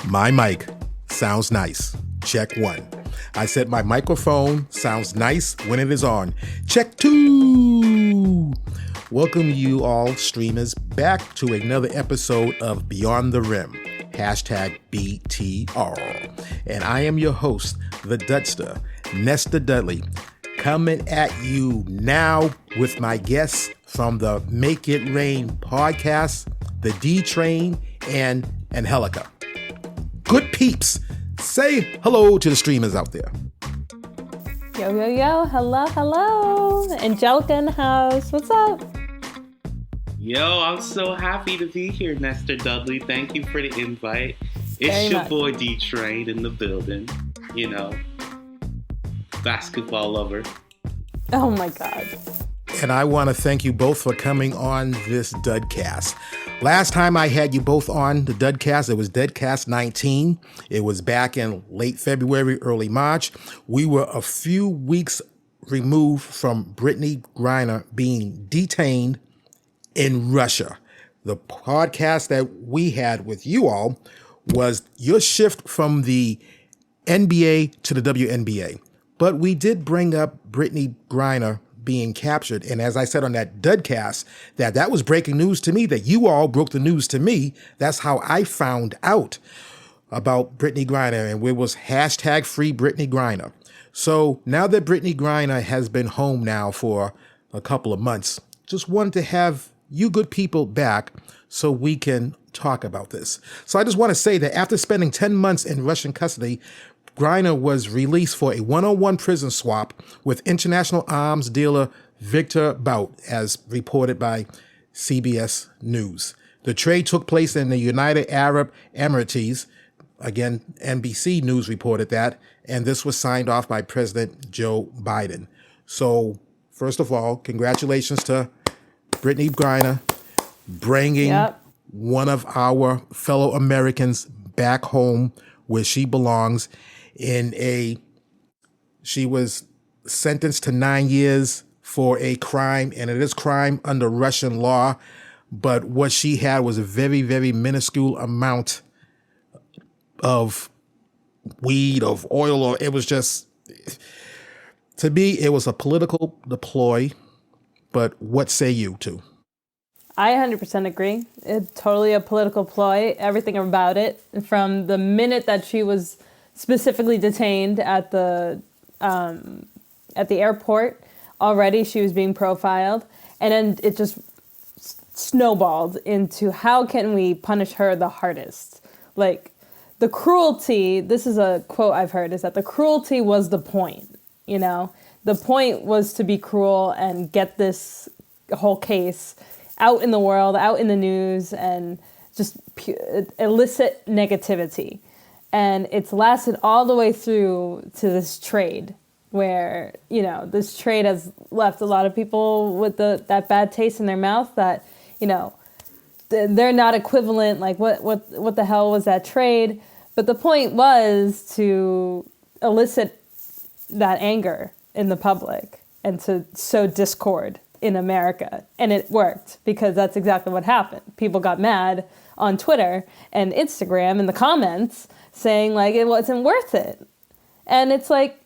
My mic sounds nice. Check 1. I said my microphone sounds nice when it is on. Check 2. Welcome you all streamers back to another episode of Beyond the Rim, #BTR. And I am your host, the Dudster, Nestor Dudley, coming at you now with my guests from the Make It Rain podcast, the Train Angelica. Good peeps, say hello to the streamers out there. Yo, yo, yo, hello. Angelica in the house, what's up? Yo, I'm so happy to be here, Nestor Dudley. Thank you for the invite. It's your boy D-Train in the building, you know, basketball lover. Oh my God. And I want to thank you both for coming on this Dudcast. Last time I had you both on the Dudcast, it was Dudcast 19. It was back in late February, early March. We were a few weeks removed from Brittney Griner being detained in Russia. The podcast that we had with you all was your shift from the NBA to the WNBA. But we did bring up Brittney Griner being captured. And as I said on that Dudcast, that was breaking news to me, that you all broke the news to me. That's how I found out about Brittney Griner, and it was #free Brittney Griner. So now that Brittney Griner has been home now for a couple of months, just wanted to have you good people back so we can talk about this. So I just want to say that after spending 10 months in Russian custody, Griner was released for a one-on-one prison swap with international arms dealer Victor Bout, as reported by CBS News. The trade took place in the United Arab Emirates. Again, NBC News reported that, and this was signed off by President Joe Biden. So, first of all, congratulations to Brittney Griner bringing one of our fellow Americans back home where she belongs. She was sentenced to 9 years for a crime, and it is crime under Russian law. But what she had was a very, very minuscule amount of weed, of oil, or it was just, to me, it was a political ploy. But what say you two? I 100% agree. It's totally a political ploy, everything about it. From the minute that she was specifically detained at the airport, already she was being profiled, and then it just snowballed into how can we punish her the hardest. Like, the cruelty, this is a quote I've heard, is that the cruelty was the point, you know? The point was to be cruel and get this whole case out in the world, out in the news, and just elicit negativity. And it's lasted all the way through to this trade where, you know, this trade has left a lot of people with that bad taste in their mouth that, you know, they're not equivalent. Like, what the hell was that trade? But the point was to elicit that anger in the public and to sow discord in America. And it worked, because that's exactly what happened. People got mad on Twitter and Instagram in the comments saying, like, it wasn't worth it. And it's like,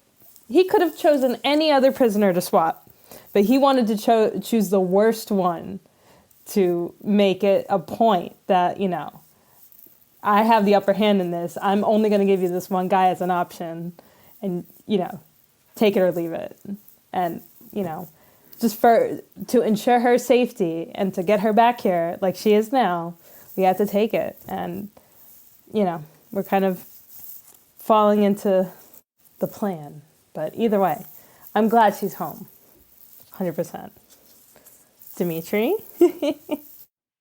he could have chosen any other prisoner to swap, but he wanted to choose the worst one to make it a point that, you know, I have the upper hand in this. I'm only going to give you this one guy as an option, and, you know, take it or leave it. And, you know, just to ensure her safety and to get her back here like she is now, we had to take it. And, you know, we're kind of falling into the plan. But either way, I'm glad she's home. 100%. Dimitri?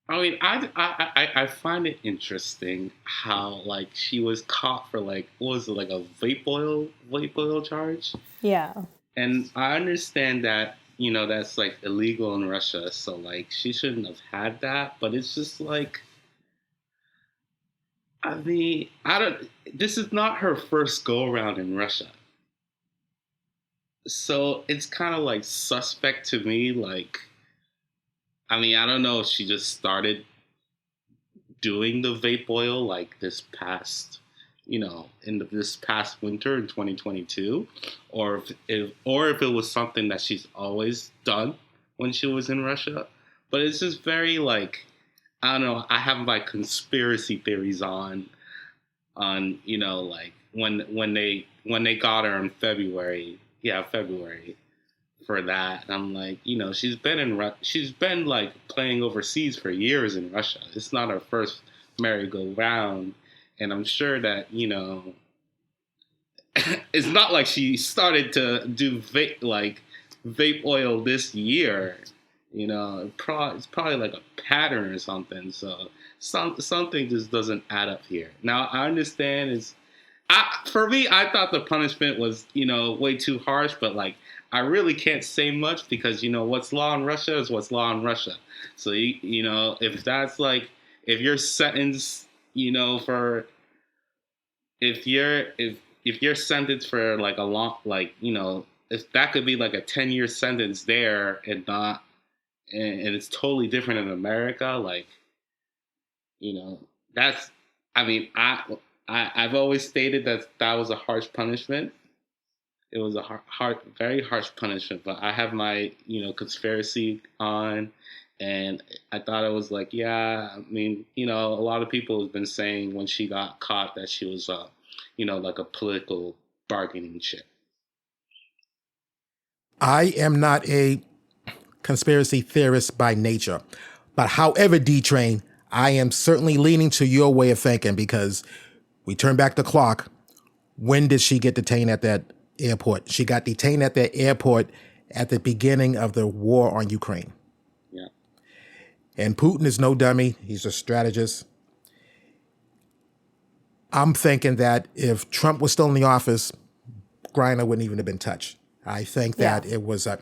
I mean, I find it interesting how, like, she was caught for, like, what was it, like a vape oil charge? Yeah. And I understand that, you know, that's, like, illegal in Russia, so, like, she shouldn't have had that, but it's just, like, I mean, this is not her first go-around in Russia. So it's kind of, like, suspect to me, like, I mean, I don't know if she just started doing the vape oil, like, this past in this past winter in 2022, or if it was something that she's always done when she was in Russia. But it's just very like, I don't know. I have my conspiracy theories on like when they got her in February, February for that. And I'm like, she's been like playing overseas for years in Russia. It's not her first merry-go-round, and I'm sure that it's not like she started to do vape oil this year. It's probably like a pattern or something. So something just doesn't add up here. Now I understand for me, I thought the punishment was way too harsh, but like I really can't say much because what's law in Russia is what's law in Russia. So if that's like if you're sentenced for if you're sentenced for like a long if that could be like a 10-year sentence there and not. And it's totally different in America. Like, that's. I mean, I've always stated that was a harsh punishment. It was a very harsh punishment. But I have my conspiracy on, and I thought it was like, yeah. I mean, a lot of people have been saying when she got caught that she was, like a political bargaining chip. I am not a conspiracy theorist by nature. But however, D-Train, I am certainly leaning to your way of thinking because we turn back the clock. When did she get detained at that airport? She got detained at that airport at the beginning of the war on Ukraine. Yeah. And Putin is no dummy. He's a strategist. I'm thinking that if Trump was still in the office, Griner wouldn't even have been touched. I think that it was, so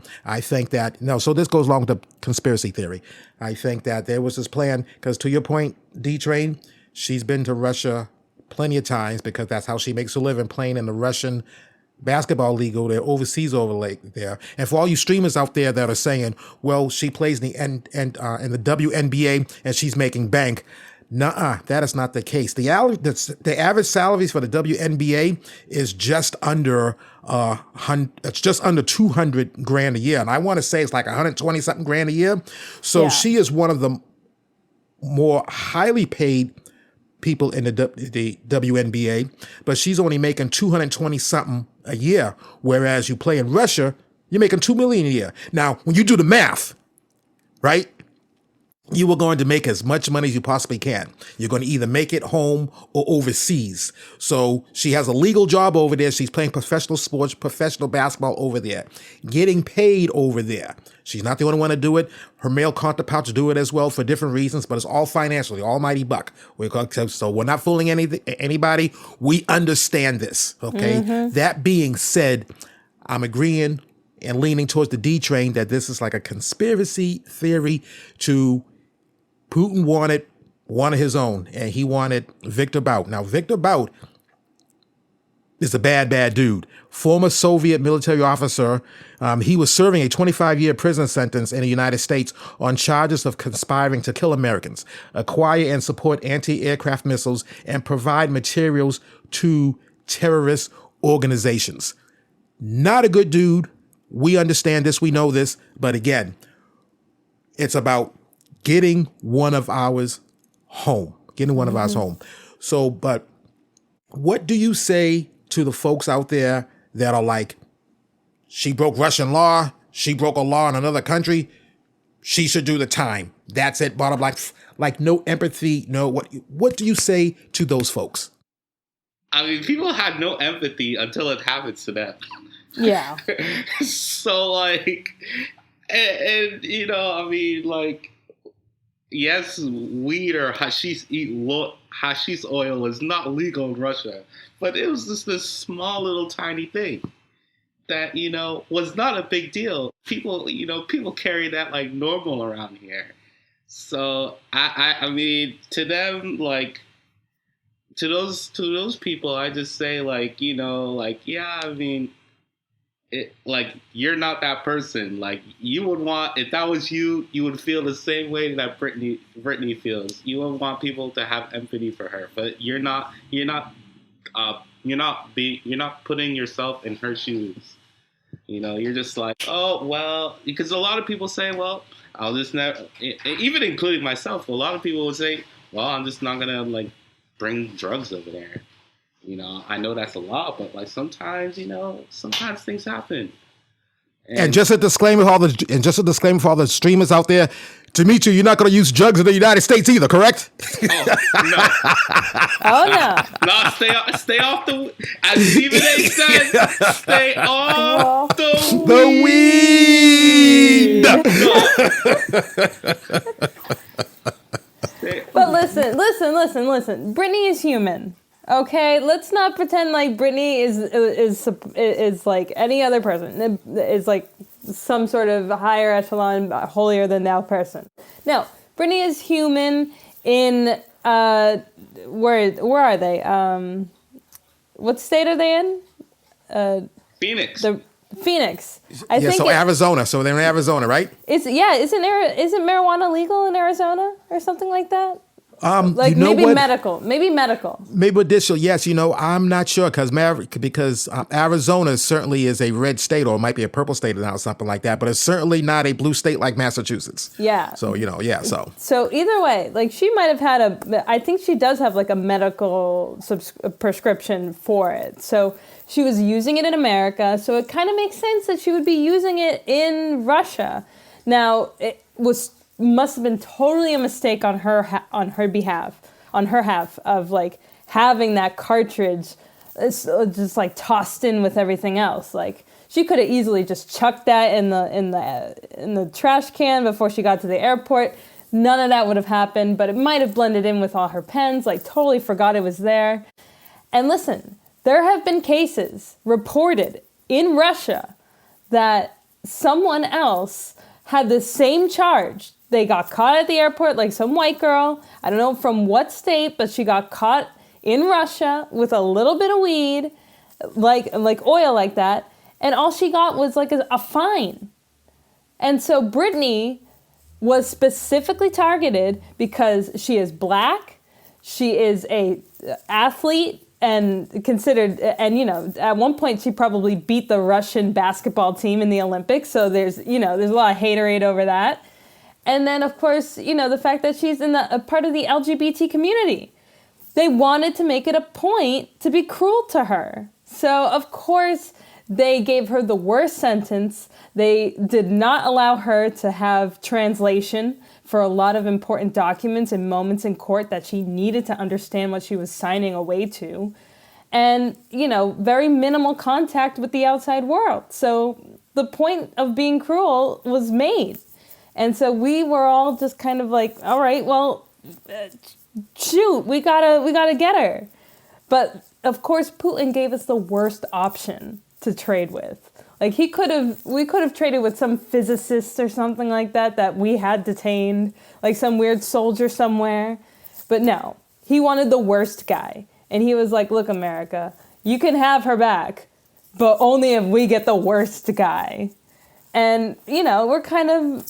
this goes along with the conspiracy theory. I think that there was this plan, because to your point, D-Train, she's been to Russia plenty of times because that's how she makes her living, playing in the Russian basketball league over there, overseas overlay there. And for all you streamers out there that are saying, well, she plays in the WNBA and she's making bank. Nuh-uh, that is not the case. The average salaries for the WNBA is just under $200,000 a year, and I want to say it's like 120 something grand a year. So she is one of the more highly paid people in the WNBA, but she's only making 220 something a year, whereas you play in Russia, you're making $2 million a year. Now, when you do the math, right? You are going to make as much money as you possibly can. You're going to either make it home or overseas. So she has a legal job over there. She's playing professional sports, professional basketball over there, getting paid over there. She's not the only one to do it. Her male counterparts do it as well for different reasons, but it's all financially, almighty buck. So we're not fooling anybody. We understand this, okay? Mm-hmm. That being said, I'm agreeing and leaning towards the D train that this is like a conspiracy theory to Putin wanted one of his own, and he wanted Victor Bout. Now, Victor Bout is a bad dude. Former Soviet military officer. He was serving a 25-year prison sentence in the United States on charges of conspiring to kill Americans, acquire and support anti-aircraft missiles, and provide materials to terrorist organizations. Not a good dude. We understand this. We know this. But again, it's about getting one of ours home. So, but what do you say to the folks out there that are like, she broke Russian law, she broke a law in another country, she should do the time. That's it, bottom line. Like no empathy, no, what do you say to those folks? I mean, people had no empathy until it happens to them. Yeah. So like, and I mean, like, yes, weed or hashish oil is not legal in Russia, but it was just this small little tiny thing that, was not a big deal. People carry that like normal around here. So I mean, to them, like, to those people, I just say like, yeah, I mean, like, you're not that person. Like, you would want, if that was you, you would feel the same way that Brittney feels. You would want people to have empathy for her, but you're not you're not putting yourself in her shoes. You know, you're just like, oh well, because a lot of people say, well, I'll just never, even including myself. A lot of people would say, well, I'm just not gonna like bring drugs over there. You know, I know that's a lot, but like sometimes, sometimes things happen. And just a disclaimer for all the streamers out there, Dimitri, you're not going to use drugs in the United States either, correct? Oh no! Oh no! No, stay off the. As Stephen A. said, stay off the weed. But listen. Brittney is human. Okay, let's not pretend like Brittney is like any other person. Is like some sort of higher echelon, holier than thou person. No, Brittney is human. In where are they? What state are they in? Phoenix. Phoenix. I think Arizona. So they're in Arizona, right? Isn't marijuana legal in Arizona or something like that? Maybe medical. Maybe medicinal. Yes, I'm not sure because Arizona certainly is a red state, or it might be a purple state now, something like that. But it's certainly not a blue state like Massachusetts. Yeah. So So either way, like she might have had I think she does have like a medical prescription for it. So she was using it in America. So it kind of makes sense that she would be using it in Russia. Now it must have been totally a mistake on her half of like having that cartridge just like tossed in with everything else. Like she could have easily just chucked that in the trash can before she got to the airport. None of that would have happened, but it might have blended in with all her pens, like totally forgot it was there. And listen, there have been cases reported in Russia that someone else had the same charge. They got caught at the airport, like some white girl. I don't know from what state, but she got caught in Russia with a little bit of weed, like oil like that. And all she got was like a fine. And so Brittney was specifically targeted because she is black. She is a athlete and considered, and at one point she probably beat the Russian basketball team in the Olympics. So there's a lot of haterade over that. And then, of course, the fact that she's a part of the LGBT community. They wanted to make it a point to be cruel to her. So, of course, they gave her the worst sentence. They did not allow her to have translation for a lot of important documents and moments in court that she needed to understand what she was signing away to. And, very minimal contact with the outside world. So the point of being cruel was made. And so we were all just kind of like, all right, well, shoot, we gotta get her. But of course, Putin gave us the worst option to trade with. Like we could have traded with some physicist or something like that we had detained, like some weird soldier somewhere. But no, he wanted the worst guy. And he was like, look, America, you can have her back, but only if we get the worst guy. And, we're kind of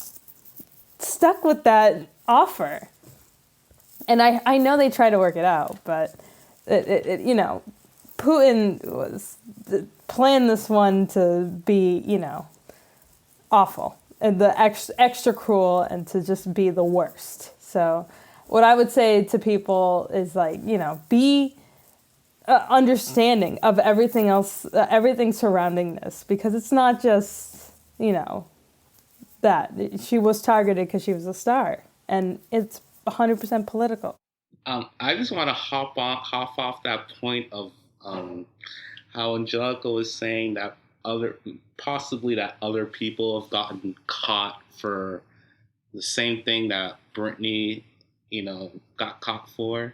stuck with that offer. And I know they try to work it out, but Putin was planned this one to be, awful and the extra cruel and to just be the worst. So what I would say to people is like, be understanding of everything else, everything surrounding this, because it's not just, that she was targeted because she was a star, and it's 100% political. I just want to hop off that point of how Angelica was saying that other people have gotten caught for the same thing that Brittney, got caught for.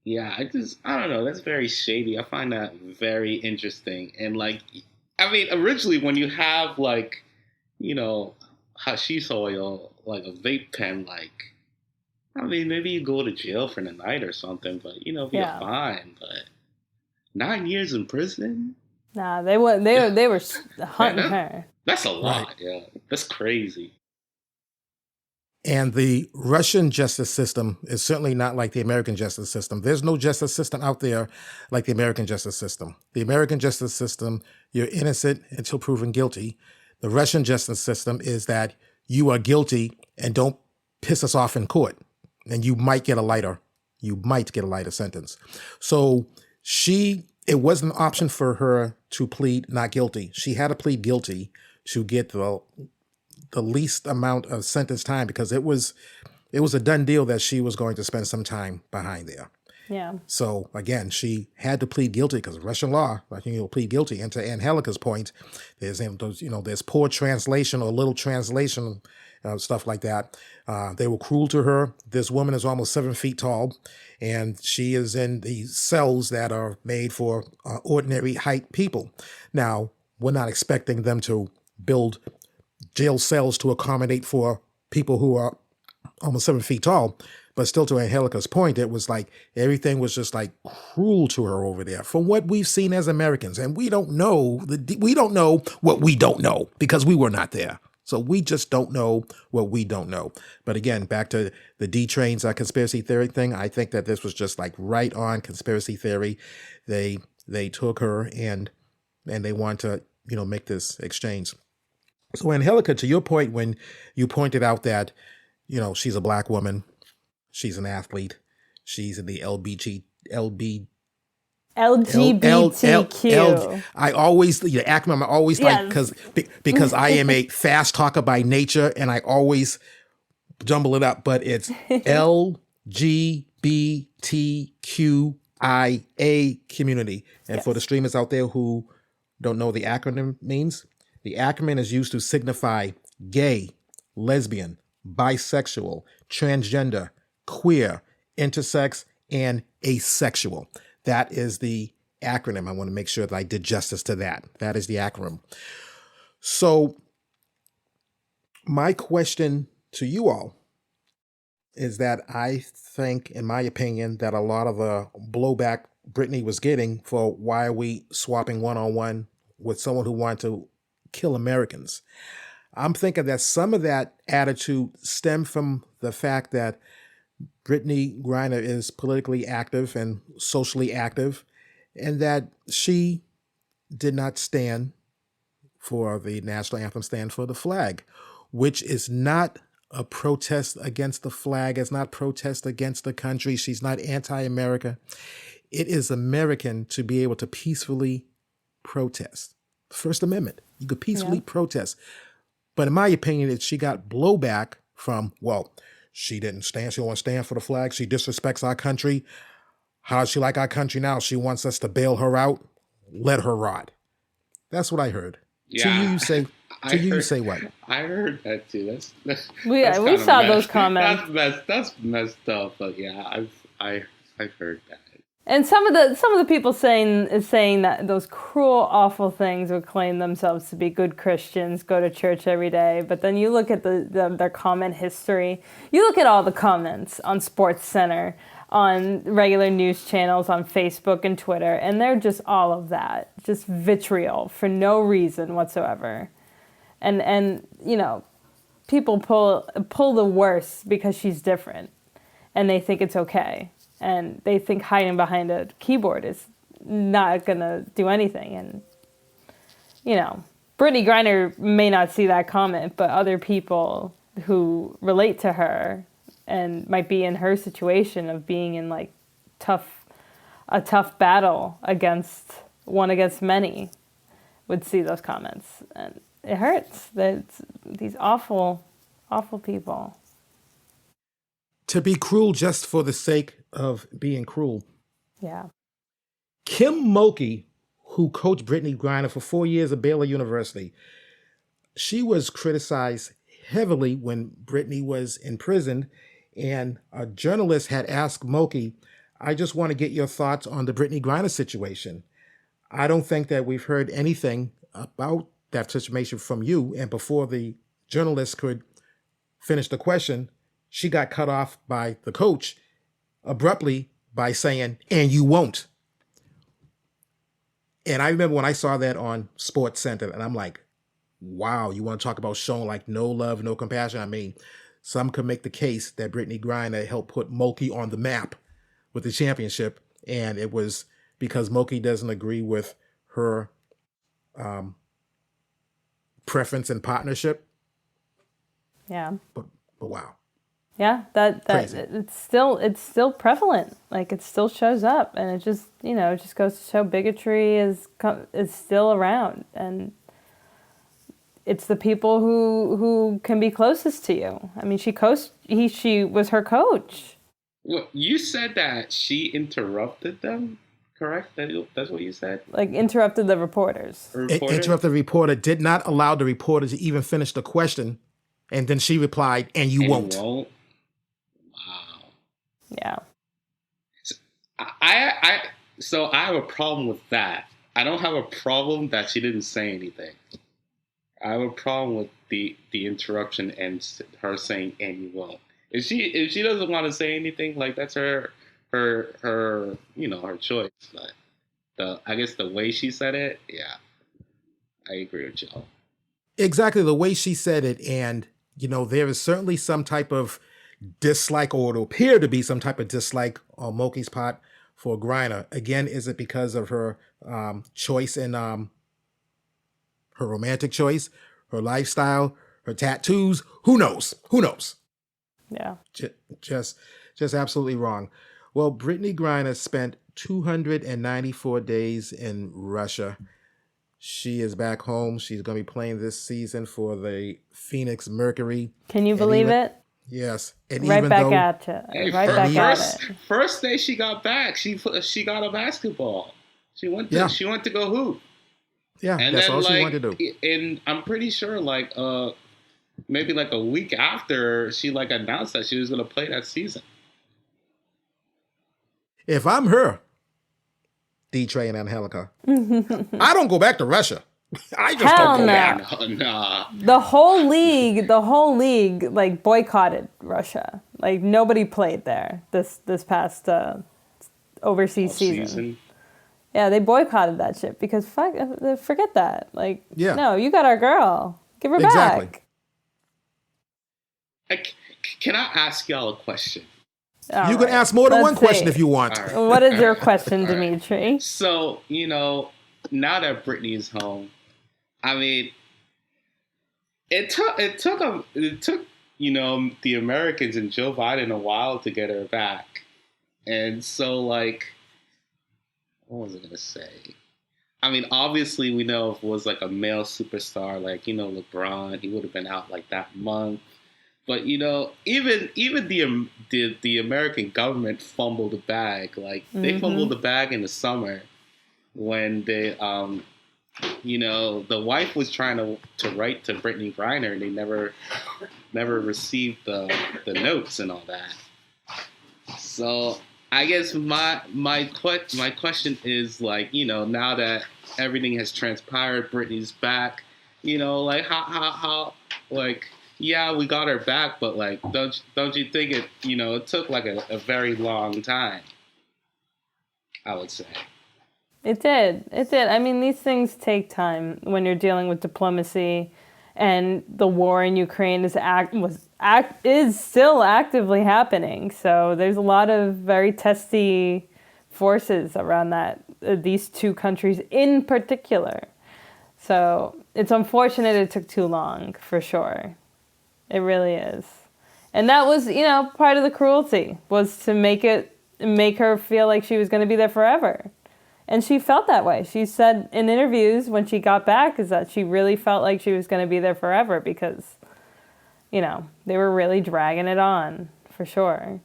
Yeah, I don't know. That's very shady. I find that very interesting. And originally when you have hashish oil, like a vape pen, maybe you go to jail for the night or something, but be a fine. But 9 years in prison? Nah, they were hunting her. That's a lot. Right. Yeah, that's crazy. And the Russian justice system is certainly not like the American justice system. There's no justice system out there like the American justice system. The American justice system, you're innocent until proven guilty. The Russian justice system is that you are guilty and don't piss us off in court. And you might get a lighter sentence. So it wasn't an option for her to plead not guilty. She had to plead guilty to get the least amount of sentence time, because it was a done deal that she was going to spend some time behind there. Yeah. So again, she had to plead guilty because Russian law, like, plead guilty. And to Angelica's point, there's poor translation or little translation, stuff like that. They were cruel to her. This woman is almost 7 feet tall, and she is in the cells that are made for ordinary height people. Now, we're not expecting them to build jail cells to accommodate for people who are almost 7 feet tall. But still, to Angelica's point, it was like everything was just like cruel to her over there from what we've seen as Americans. And we don't know what we don't know because we were not there. So we just don't know what we don't know. But again, back to the D-Train's conspiracy theory thing, I think that this was just like right on conspiracy theory. They took her and they want to, make this exchange. So Angelica, to your point, when you pointed out that, she's a black woman, she's an athlete, she's in the LGBTQ. I always, the acronym, I'm always like, because I am a fast talker by nature and I always jumble it up, but it's LGBTQIA community. And for the streamers out there who don't know the acronym means, the acronym is used to signify gay, lesbian, bisexual, transgender, queer, intersex, and asexual. That is the acronym. I want to make sure that I did justice to that. That is the acronym. So my question to you all is that I think, in my opinion, that a lot of the blowback Brittney was getting for why are we swapping one-on-one with someone who wanted to kill Americans. I'm thinking that some of that attitude stemmed from the fact that Brittney Griner is politically active and socially active, and that she did not stand for the national anthem, stand for the flag, which is not a protest against the flag. It's not protest against the country. She's not anti-America. It is American to be able to peacefully protest. First Amendment, you could peacefully protest. But in my opinion, she got blowback from, she didn't stand. She won't stand for the flag. She disrespects our country. How does she like our country now? She wants us to bail her out. Let her rot. That's what I heard. Yeah. You say what? I heard that too. That's we saw those comments. That's messed up. But yeah, I've heard that. And some of the people saying that those cruel, awful things would claim themselves to be good Christians, go to church every day. But then you look at their comment history. You look at all the comments on SportsCenter, on regular news channels, on Facebook and Twitter, and they're just all of that, just vitriol for no reason whatsoever. And people pull the worst because she's different, and they think it's okay. And they think hiding behind a keyboard is not going to do anything. And, Brittney Griner may not see that comment, but other people who relate to her and might be in her situation of being in a tough battle against many would see those comments. And it hurts. That's these awful, awful people. To be cruel just for the sake of being cruel. Yeah. Kim Maulkey, who coached Brittney Griner for 4 years at Baylor University, she was criticized heavily when Brittney was in prison, and a journalist had asked Maulkey, I just want to get your thoughts on the Brittney Griner situation. I don't think that we've heard anything about that situation from you. And before the journalist could finish the question, she got cut off by the coach abruptly by saying, and you won't. And I remember when I saw that on SportsCenter, and I'm like, wow, you want to talk about showing no love, no compassion? I mean, some could make the case that Brittney Griner helped put Maulkey on the map with the championship, and it was because Maulkey doesn't agree with her preference and partnership. Yeah. But wow. Yeah, that Crazy. it's still prevalent. Like, it still shows up, and it just it just goes to show bigotry is still around, and it's the people who can be closest to you. I mean, she was her coach. Well, you said that she interrupted them, correct? That's what you said? Like, interrupted the reporters. Interrupted the reporter, did not allow the reporter to even finish the question, and then she replied, "And you won't." Wow. Yeah. So I have a problem with that. I don't have a problem that she didn't say anything. I have a problem with the interruption and her saying "and you won't." If she doesn't want to say anything, like, that's her her choice. But I guess the way she said it, yeah, I agree with y'all. Exactly the way she said it, and there is certainly some type of dislike, or it will appear to be some type of dislike on Maulkey's part for Griner. Again, is it because of her choice in her romantic choice, her lifestyle, her tattoos? Who knows? Yeah. Just absolutely wrong. Well, Brittney Griner spent 294 days in Russia. She is back home. She's going to be playing this season for the Phoenix Mercury. Can you believe it? Yes. And right even back though, at you. Hey, right back at it. First day she got back, she got a basketball. She went to go hoop. Yeah, and that's then, all she wanted to do. And I'm pretty sure, maybe like a week after, she announced that she was going to play that season. If I'm her, Train Angelica, I don't go back to Russia. I just don't go back. Nah. The whole league, boycotted Russia. Like, nobody played there this past overseas season. Yeah, they boycotted that shit because forget that. No, you got our girl. Give her back. Can I ask y'all a question? You can ask more than one question if you want. Right. What is your question, Dimitri? Right. So, now that Brittney is home, I mean, it took the Americans and Joe Biden a while to get her back. And so, what was I going to say? I mean, obviously, we know if it was a male superstar, LeBron, he would have been out that month. But even the American government fumbled the bag. They fumbled the bag in the summer when they the wife was trying to write to Brittney Griner, and they never received the notes and all that. So I guess my question is now that everything has transpired, Brittney's back. How yeah, we got her back, but don't you think it took a very long time? I would say. It did. I mean, these things take time when you're dealing with diplomacy, and the war in Ukraine is still actively happening. So there's a lot of very testy forces around these two countries in particular. So it's unfortunate it took too long, for sure. It really is. And that was, part of the cruelty, was to make her feel like she was going to be there forever. And she felt that way. She said in interviews when she got back is that she really felt like she was going to be there forever because, they were really dragging it on, for sure.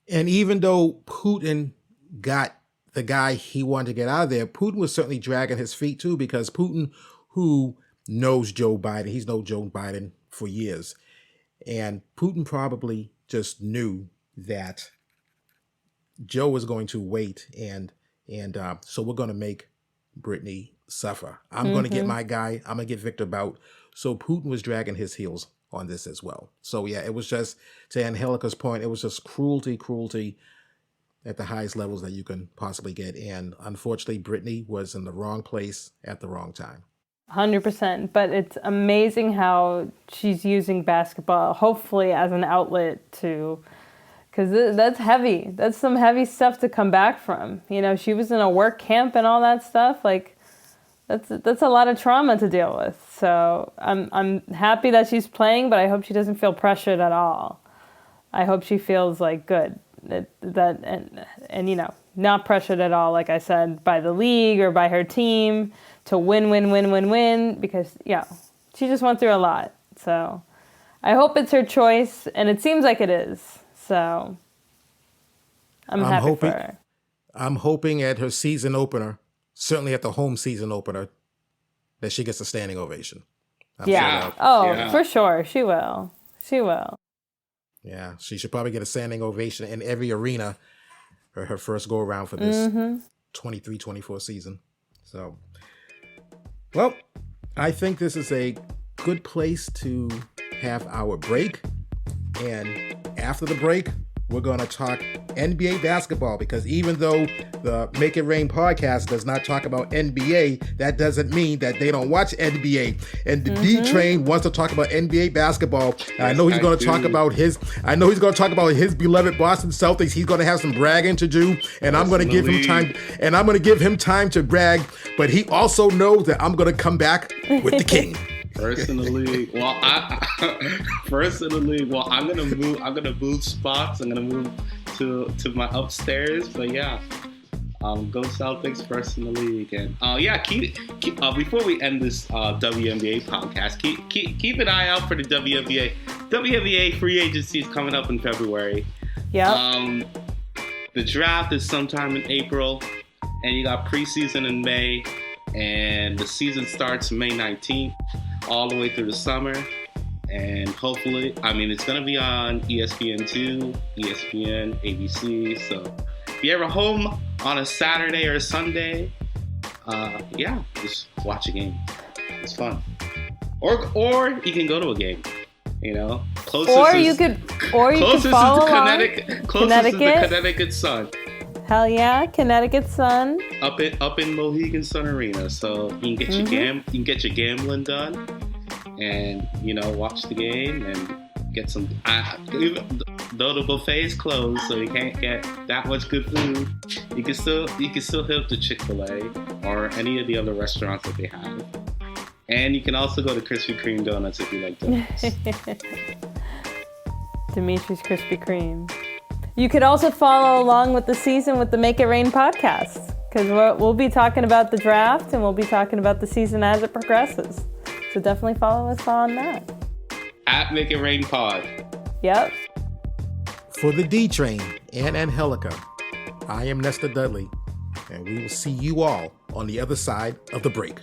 And even though Putin got the guy he wanted to get out of there, Putin was certainly dragging his feet too, because Putin, who knows Joe Biden, he's known Joe Biden for years. And Putin probably just knew that Joe was going to wait, and so we're going to make Brittney suffer. I'm going to get my guy. I'm going to get Victor Bout. So Putin was dragging his heels on this as well. So yeah, it was just, to Angelica's point, it was just cruelty at the highest levels that you can possibly get. And unfortunately, Brittney was in the wrong place at the wrong time. 100%. But it's amazing how she's using basketball, hopefully as an outlet to, because that's heavy. That's some heavy stuff to come back from. You know, she was in a work camp and all that stuff. Like, that's a lot of trauma to deal with. So I'm happy that she's playing, but I hope she doesn't feel pressured at all. I hope she feels like good and you know, not pressured at all, like I said, by the league or by her team to win, because, yeah, she just went through a lot. So I hope it's her choice, and it seems like it is. So I'm happy for her. I'm hoping at her season opener, certainly at the home season opener, that she gets a standing ovation. For sure. She will. Yeah, she should probably get a standing ovation in every arena for her first go around for this 23-24 season. So, well, I think this is a good place to have our break. And after the break, we're going to talk NBA basketball, because even though the Make It Rain podcast does not talk about NBA, that doesn't mean that they don't watch NBA. And the D-Train wants to talk about NBA basketball. And I know he's going to talk about his beloved Boston Celtics. He's going to have some bragging to do, and I'm going to give him time. And I'm going to give him time to brag. But he also knows that I'm going to come back with the king. First in the league. Well, I'm gonna move spots. I'm gonna move to my upstairs. But yeah, go Celtics, first in the league. And keep before we end this WNBA podcast, keep an eye out for the WNBA. WNBA free agency is coming up in February. Yeah. The draft is sometime in April, and you got preseason in May, and the season starts May 19th. All the way through the summer, and hopefully, it's going to be on ESPN2, ESPN, ABC, so if you're ever home on a Saturday or a Sunday, just watch a game. It's fun. Or you can go to a game, you know. You could follow along. Closest is the Connecticut Sun. Hell yeah, Connecticut Sun. Up in Mohegan Sun Arena, so you can get your gambling done, and watch the game and get some. Though the buffet is closed, so you can't get that much good food, you can still hit up the Chick-fil-A or any of the other restaurants that they have, and you can also go to Krispy Kreme donuts if you like donuts. Dimitri's Krispy Kreme. You could also follow along with the season with the Make It Rain podcast, because we'll be talking about the draft and we'll be talking about the season as it progresses. So definitely follow us on that. At Make It Rain Pod. Yep. For the D-Train and Angelica, I am Nestor Dudley, and we will see you all on the other side of the break.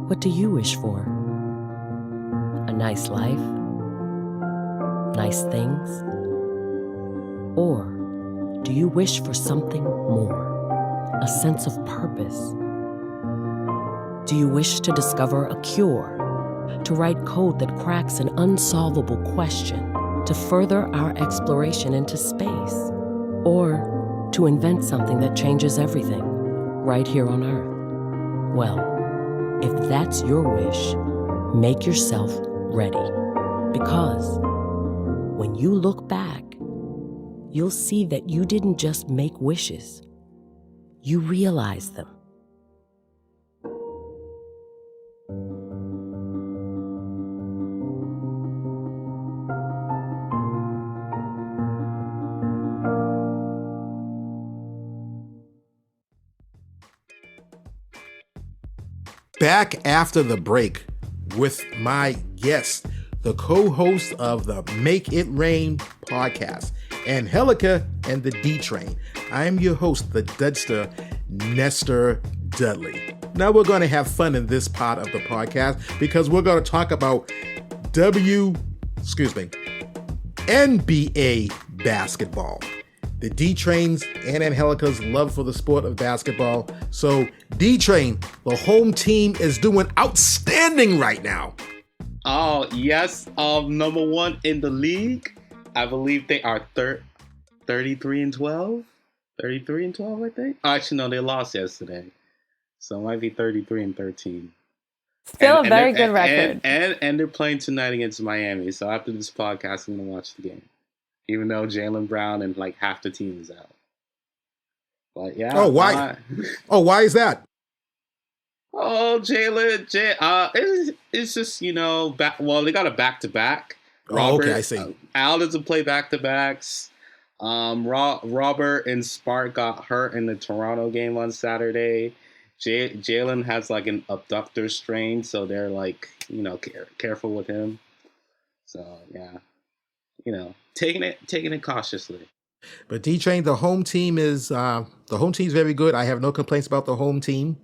What do you wish for? A nice life? Nice things? Or do you wish for something more? A sense of purpose? Do you wish to discover a cure? To write code that cracks an unsolvable question? To further our exploration into space? Or to invent something that changes everything right here on Earth? Well, if that's your wish, make yourself ready. Because when you look back, you'll see that you didn't just make wishes, you realized them. Back after the break with my guest, the co-host of the Make It Rain podcast, Angelica and the D-Train. I am your host, the Dudster, Nestor Dudley. Now we're going to have fun in this part of the podcast because we're going to talk about NBA basketball. The D-Train's and Angelica's love for the sport of basketball. So, D-Train, the home team is doing outstanding right now. Oh, yes. Number one in the league. I believe they are 33-12. 33-12, I think. Actually, no, they lost yesterday, so it might be 33-13. Still a very good record. And they're playing tonight against Miami. So after this podcast, I'm gonna watch the game, even though Jaylen Brown and like half the team is out. But yeah. Oh, why? Why is that? Oh, Jaylen. It's just they got a back-to-back. Robert, okay, I see. Al doesn't play back-to-backs. Robert and Spark got hurt in the Toronto game on Saturday. Jaylen has like an abductor strain, so they're like, careful with him. So yeah, taking it cautiously. But D-Train, the home team is very good. I have no complaints about the home team,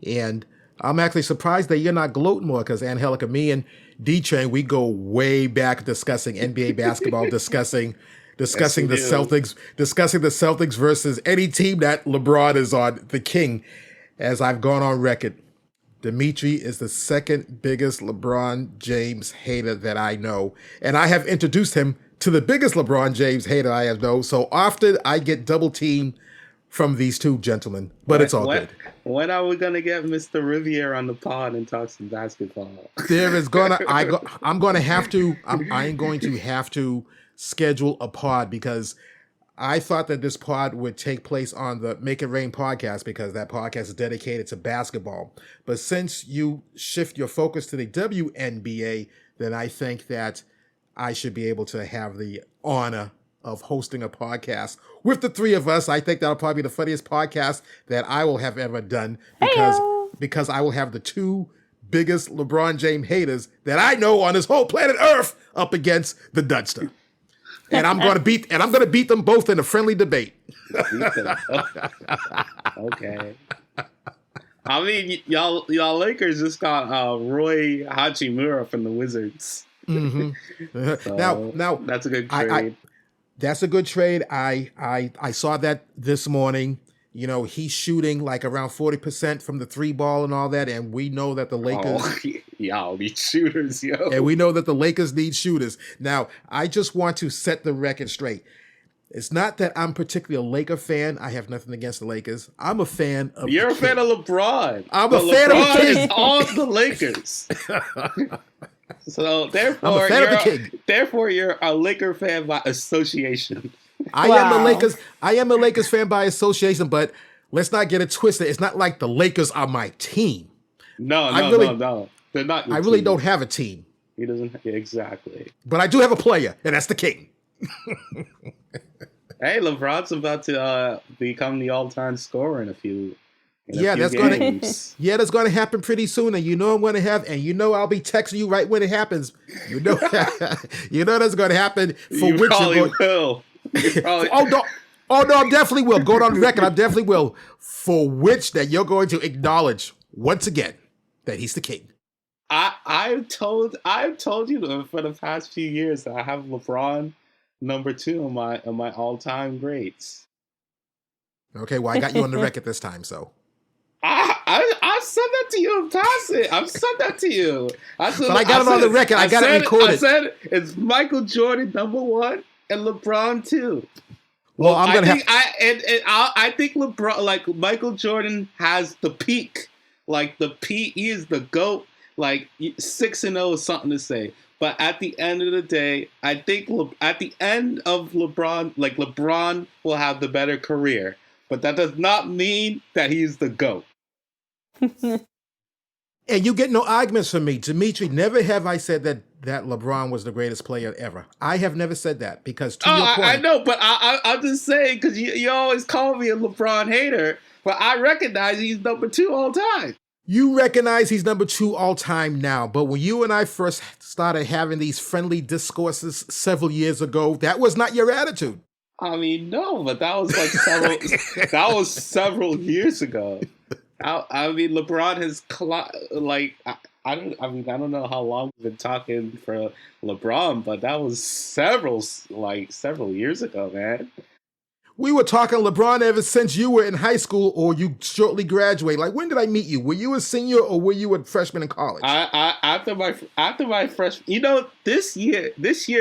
and I'm actually surprised that you're not gloating more because Angelica, me and D-Train, we go way back discussing NBA basketball, discussing the Celtics versus any team that LeBron is on, the king. As I've gone on record, Dimitri is the second biggest LeBron James hater that I know. And I have introduced him to the biggest LeBron James hater I have known. So often I get double teamed from these two gentlemen, but it's all good. When are we going to get Mr. Riviere on the pod and talk some basketball? I'm going to have to schedule a pod because I thought that this pod would take place on the Make It Rain podcast because that podcast is dedicated to basketball. But since you shift your focus to the WNBA, then I think that I should be able to have the honor of hosting a podcast with the three of us. I think that'll probably be the funniest podcast that I will have ever done because I will have the two biggest LeBron James haters that I know on this whole planet Earth up against the Dudster. And I'm going to beat them both in a friendly debate. Okay. I mean, y'all Lakers just got Roy Hachimura from the Wizards. Mm-hmm. So now that's a good trade. That's a good trade. I saw that this morning. He's shooting like around 40% from the three ball and all that, and we know that the Lakers y'all need shooters, yo. And we know that the Lakers need shooters. Now, I just want to set the record straight. It's not that I'm particularly a Laker fan. I have nothing against the Lakers. I'm a fan of You're a fan of LeBron. I'm a fan of the King. Is on the Lakers. So therefore, I'm a fan of the King. Therefore, you're a Laker fan by association. I am a Lakers fan by association, but let's not get it twisted. It's not like the Lakers are my team. No. They're not. I really don't have a team. He doesn't exactly. But I do have a player, and that's the King. Hey, LeBron's about to become the all-time scorer in a few. That's going to happen pretty soon, and I'm going to I'll be texting you right when it happens. That's going to happen. For you which probably will. No, I definitely will. Going on the record, I definitely will. For which that you're going to acknowledge once again that he's the king. I've told you for the past few years that I have LeBron number 2 on my all-time greats. Okay, well I got you on the record this time, so. I said that to you in passing. I've said that to you. But I got it on the record. I got it recorded. I said it's Michael Jordan number 1 and LeBron 2. Well, I think LeBron, like Michael Jordan, has the peak. Like the peak, he is the GOAT. Like 6-0 is something to say. But at the end of the day, I think at the end of LeBron, like LeBron will have the better career. But that does not mean that he's the GOAT. And you get no arguments from me. Dimitri, never have I said that LeBron was the greatest player ever. I have never said that because to your point. I know, but I'm just saying because you always call me a LeBron hater, but I recognize he's number 2 all time. You recognize he's number 2 all time now, but when you and I first started having these friendly discourses several years ago, that was not your attitude. I mean, no, but that was like several years ago. I mean, LeBron has I don't know how long we've been talking for LeBron, but that was several years ago, man. We were talking LeBron ever since you were in high school or you shortly graduated. Like, when did I meet you? Were you a senior or were you a freshman in college? After my freshman, this year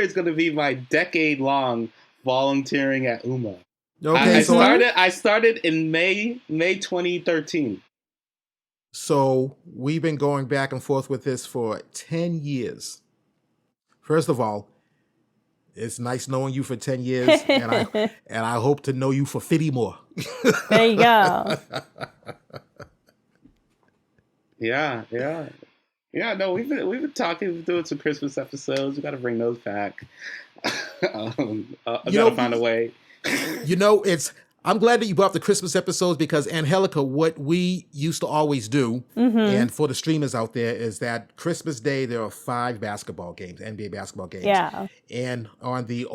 is going to be my decade-long volunteering at UMA. Okay, I started in May 2013. So we've been going back and forth with this for 10 years. First of all, it's nice knowing you for 10 years, and I hope to know you for 50 more. There you go. Yeah. No, we've been talking, we've been doing some Christmas episodes. We got to bring those back. I gotta find a way. I'm glad that you brought up the Christmas episodes because, Angelica, what we used to always do, and for the streamers out there, is that Christmas Day, there are 5 basketball games, NBA basketball games. Yeah. And on the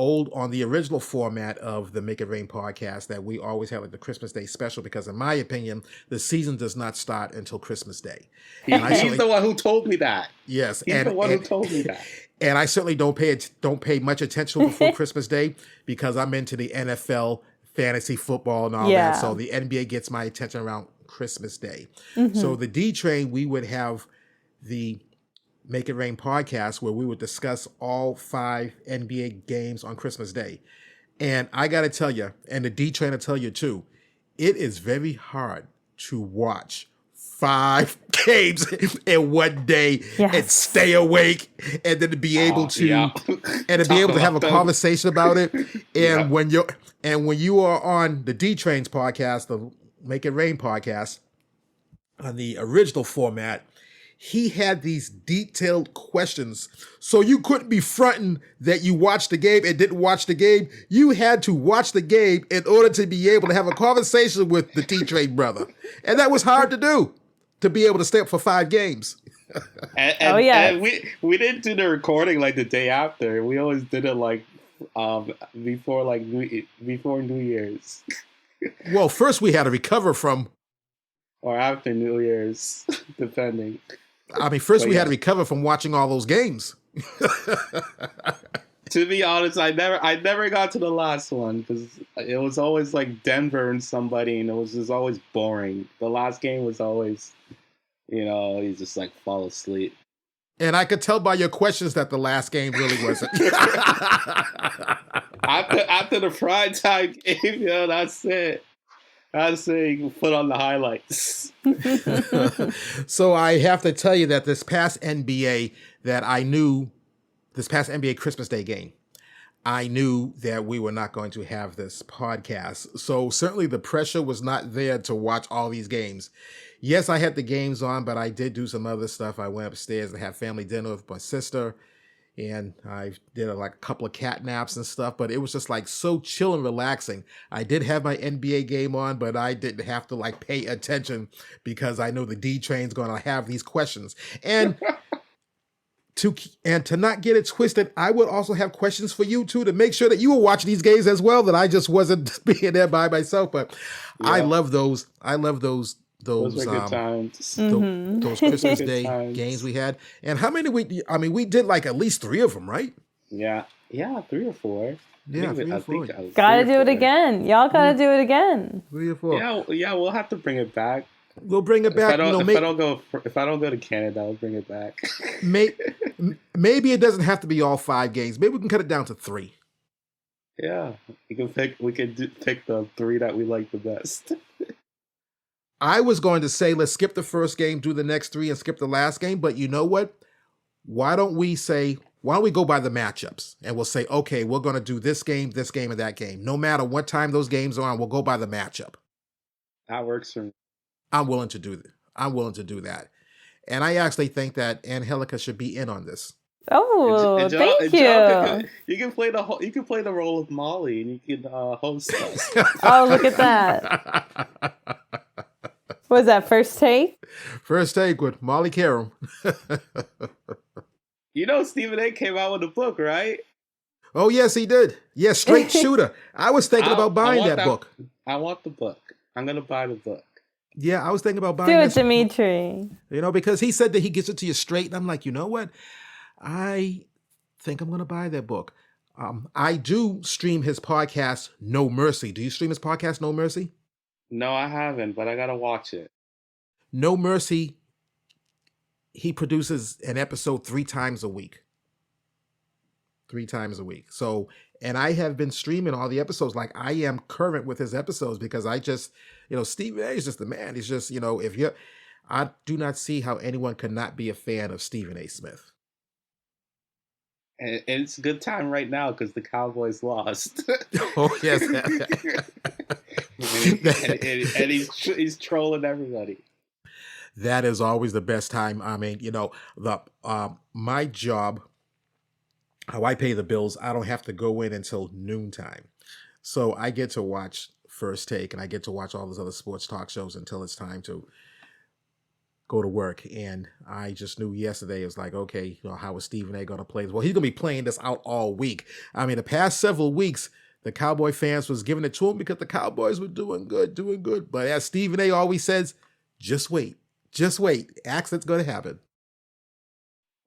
original format of the Make It Rain podcast, that we always have like the Christmas Day special because, in my opinion, the season does not start until Christmas Day. He's the one who told me that. Yes. He's the one who told me that. And I certainly don't pay much attention before Christmas Day because I'm into the NFL, fantasy football, and all that. So the NBA gets my attention around Christmas Day. So the D Train, we would have the Make It Rain podcast where we would discuss all 5 NBA games on Christmas Day. And I got to tell you, and the D Train will tell you too, it is very hard to watch 5 games in one day and stay awake and then to be able to have a conversation about it. And when you are on the D Train's podcast, the Make It Rain podcast, on the original format, he had these detailed questions. So you couldn't be fronting that you watched the game and didn't watch the game. You had to watch the game in order to be able to have a conversation with the D Train brother. And that was hard to do, to be able to stay up for 5 games. And we didn't do the recording like the day after. We always did it like before New Year's. Well, first we had to recover from, or after New Year's, depending. I mean, first we had to recover from watching all those games. To be honest, I never got to the last one because it was always like Denver and somebody, and it was just always boring. The last game was always, you just like fall asleep. And I could tell by your questions that the last game really wasn't. after the prime time game, that's it. That's it. You can put on the highlights. So I have to tell you that this past NBA Christmas Day game, I knew that we were not going to have this podcast. So certainly the pressure was not there to watch all these games. Yes, I had the games on, but I did do some other stuff. I went upstairs and had family dinner with my sister, and I did a couple of cat naps and stuff, but it was just like so chill and relaxing. I did have my NBA game on, but I didn't have to pay attention because I know the D Train's going to have these questions. And to not get it twisted, I would also have questions for you too, to make sure that you were watching these games as well, that I just wasn't being there by myself. But I love those. Those were good times. Those Christmas Day games we had. And how many we did at least 3 of them, right? Yeah, 3 or 4. Yeah, 3 or 4. Gotta do it again. Y'all gotta do it again. 3 or 4. Yeah, we'll have to bring it back. We'll bring it back. If I don't go to Canada, I'll bring it back. Maybe it doesn't have to be all 5 games. Maybe we can cut it down to 3. Yeah, we can pick the 3 that we like the best. I was going to say, let's skip the first game, do the next 3, and skip the last game. But you know what? Why don't we go by the matchups? And we'll say, okay, we're going to do this game, and that game. No matter what time those games are on, we'll go by the matchup. That works for me. I'm willing to do that. And I actually think that Angelica should be in on this. Oh, thank you. You can play the role of Molly, and you can host us. Oh, look at that. What was that, First Take? First Take with Molly Carum. Stephen A. came out with a book, right? Oh, yes, he did. Yes, Straight Shooter. I was thinking about buying that book. I want the book. I'm going to buy the book. Yeah, I was thinking about buying Do it, Dimitri. Because he said that he gets it to you straight. And I'm like, you know what? I think I'm going to buy that book. I do stream his podcast, No Mercy. Do you stream his podcast, No Mercy? No, I haven't, but I gotta watch it. No Mercy, he produces an episode 3 times a week. 3 times a week. So, and I have been streaming all the episodes. Like I am current with his episodes because I just, Stephen A is just the man. He's just, if you're, I do not see how anyone could not be a fan of Stephen A. Smith. And it's a good time right now because the Cowboys lost. Oh yes. and he's trolling everybody. That is always the best time. I mean, my job, how I pay the bills, I don't have to go in until noontime. So I get to watch First Take and I get to watch all those other sports talk shows until it's time to go to work. And I just knew yesterday, it was like, okay, how is Stephen A going to play this? Well, he's going to be playing this out all week. I mean, the past several weeks, the Cowboy fans was giving it to him because the Cowboys were doing good. But as Stephen A always says, just wait. Accident's going to happen.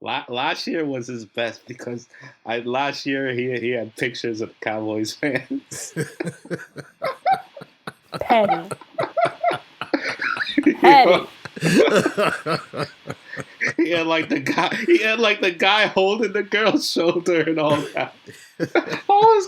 Last year was his best because last year he had pictures of Cowboys fans. Petty. He had like the guy holding the girl's shoulder and all that. I was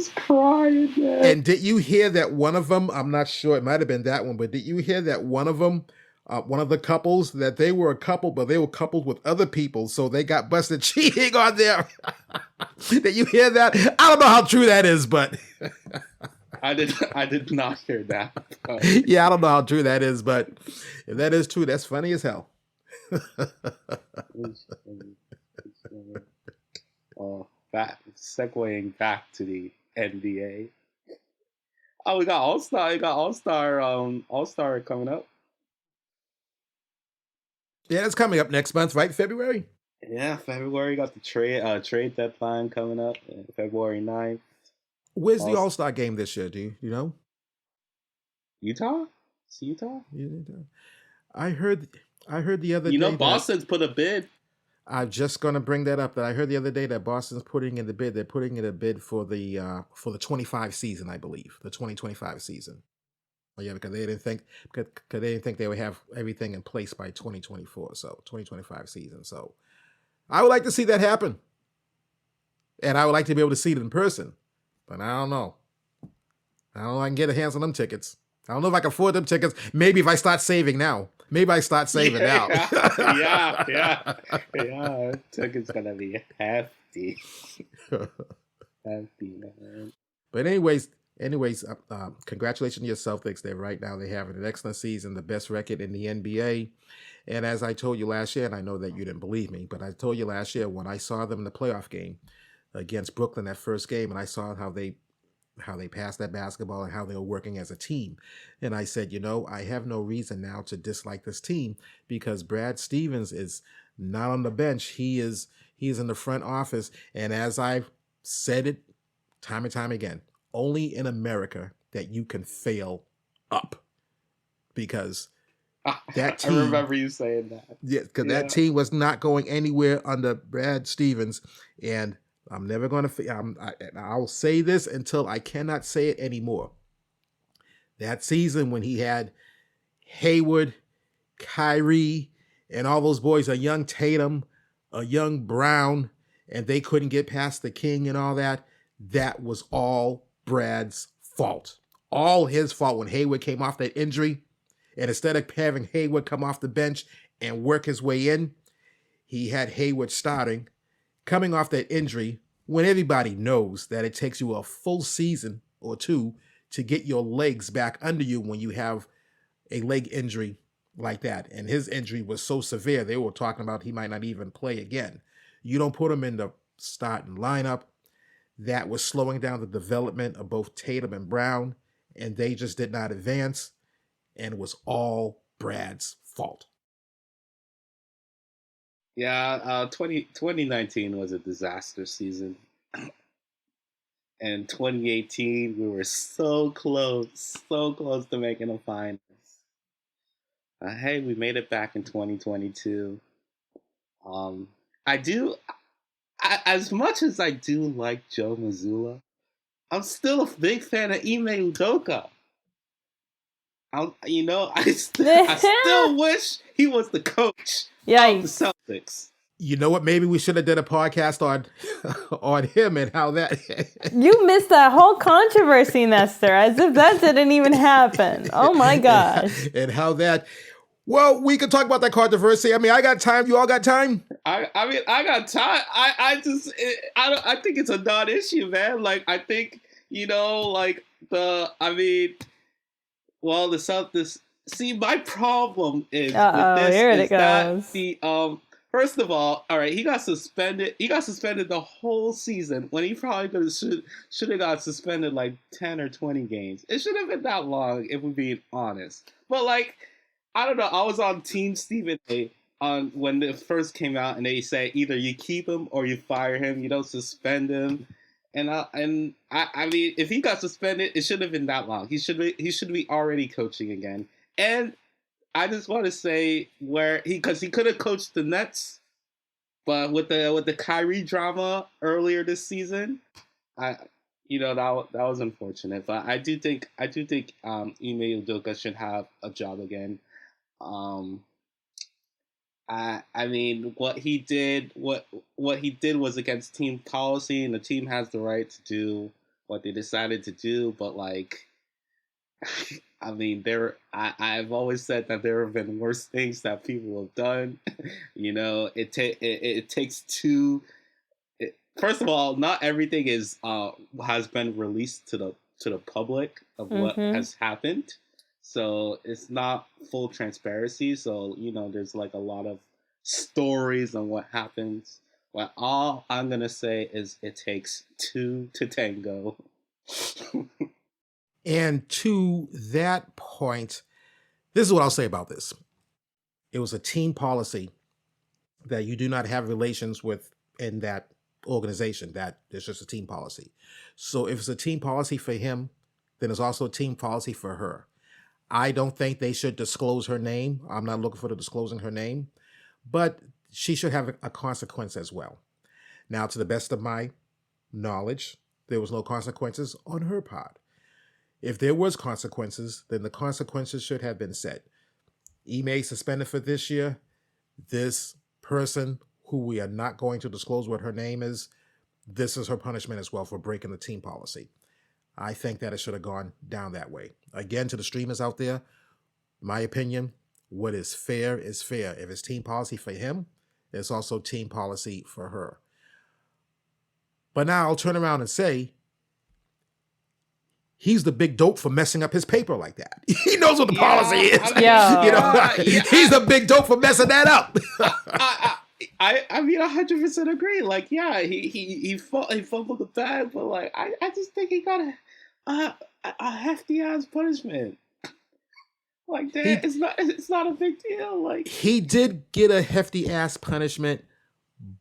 crying, man. And did you hear that one of them, I'm not sure, it might have been that one, but did you hear that one of them, one of the couples, that they were a couple, but they were coupled with other people, so they got busted cheating on them? Did you hear that? I don't know how true that is, but... I did not hear that. Yeah, I don't know how true that is, but if that is true, that's funny as hell. Segueing back to the NBA. Oh, we got All-Star. All-Star coming up. Yeah, it's coming up next month, right? February? Yeah, February. Got the trade deadline coming up, February 9th. Where's the All-Star game this year? Do you know? Utah? It's Utah? I heard the other day. Boston's put a bid. I'm just going to bring that up. That I heard the other day that Boston's putting in the bid. They're putting in a bid for the 25 season, I believe, the 2025 season. Well, yeah, because they didn't think they would have everything in place by 2024. So 2025 season. So I would like to see that happen, and I would like to be able to see it in person. But I don't know. I don't know if I can get a hands on them tickets. I don't know if I can afford them tickets. Maybe if I start saving now. Maybe I start saving now. Yeah. Tickets gonna be hefty. Hefty, man. But anyways, congratulations to your Celtics. Right now they have an excellent season, the best record in the NBA. And as I told you last year, and I know that you didn't believe me, but I told you last year when I saw them in the playoff game against Brooklyn, that first game, and I saw how they passed that basketball and how they were working as a team. And I said, I have no reason now to dislike this team because Brad Stevens is not on the bench. He is in the front office. And as I've said it time and time again, only in America that you can fail up, because that team, I remember you saying that. Yeah, because that team was not going anywhere under Brad Stevens. And I'm never going to, I'll say this until I cannot say it anymore. That season when he had Hayward, Kyrie, and all those boys, a young Tatum, a young Brown, and they couldn't get past the King and all that, that was all Brad's fault. All his fault when Hayward came off that injury. And instead of having Hayward come off the bench and work his way in, he had Hayward starting, coming off that injury, when everybody knows that it takes you a full season or two to get your legs back under you when you have a leg injury like that. And his injury was so severe, they were talking about he might not even play again. You don't put him in the starting lineup. That was slowing down the development of both Tatum and Brown, and they just did not advance, and it was all Brad's fault. Yeah, 2019 was a disaster season. And 2018, we were so close to making a finals. Hey, we made it back in 2022. I as much as I do like Joe Mazzulla, I'm still a big fan of Ime Udoka. I still wish he was the coach of the Yikes. Celtics. You know what? Maybe we should have done a podcast on on him and how that. You missed that whole controversy, Nestor, as if that didn't even happen. Oh my gosh. And how that. Well, we could talk about that controversy. I mean, I got time. You all got time? I mean, I got time. I think it's a non-issue, man. Like, I think, like the Celtics. See, my problem is with this here is it goes. that first of all right, he got suspended. He got suspended the whole season when he probably should have got suspended like 10 or 20 games. It should have been that long if we're being honest. But like, I don't know. I was on Team Stephen A. on when it first came out, and they say either you keep him or you fire him. You don't suspend him. And I mean, if he got suspended, it shouldn't have been that long. He should be already coaching again. And I just want to say because he could have coached the Nets, but with the Kyrie drama earlier this season, that was unfortunate. But I do think Ime Udoka should have a job again. I mean, what he did was against team policy, and the team has the right to do what they decided to do. But like, I mean, I've always said that there have been worse things that people have done. It takes two. First of all, not everything has been released to the public of what has happened. So it's not full transparency. So, there's like a lot of stories on what happens. Well, all I'm going to say is it takes two to tango. And to that point, this is what I'll say about this. It was a team policy that you do not have relations with in that organization. That is just a team policy. So if it's a team policy for him, then it's also a team policy for her. I don't think they should disclose her name. I'm not looking for the disclosing her name, but she should have a consequence as well. Now, to the best of my knowledge, there was no consequences on her part. If there was consequences, then the consequences should have been set. Ime suspended for this year. This person, who we are not going to disclose what her name is, this is her punishment as well for breaking the team policy. I think that it should have gone down that way. Again, to the streamers out there, my opinion, what is fair is fair. If it's team policy for him, it's also team policy for her. But now I'll turn around and say, he's the big dope for messing up his paper like that. He knows what the policy is. He's the big dope for messing that up. I mean, 100% agree. Like, yeah, he fumbled the bag, but like, I just think he got a hefty ass punishment. Like that, it's not a big deal. Like, he did get a hefty ass punishment,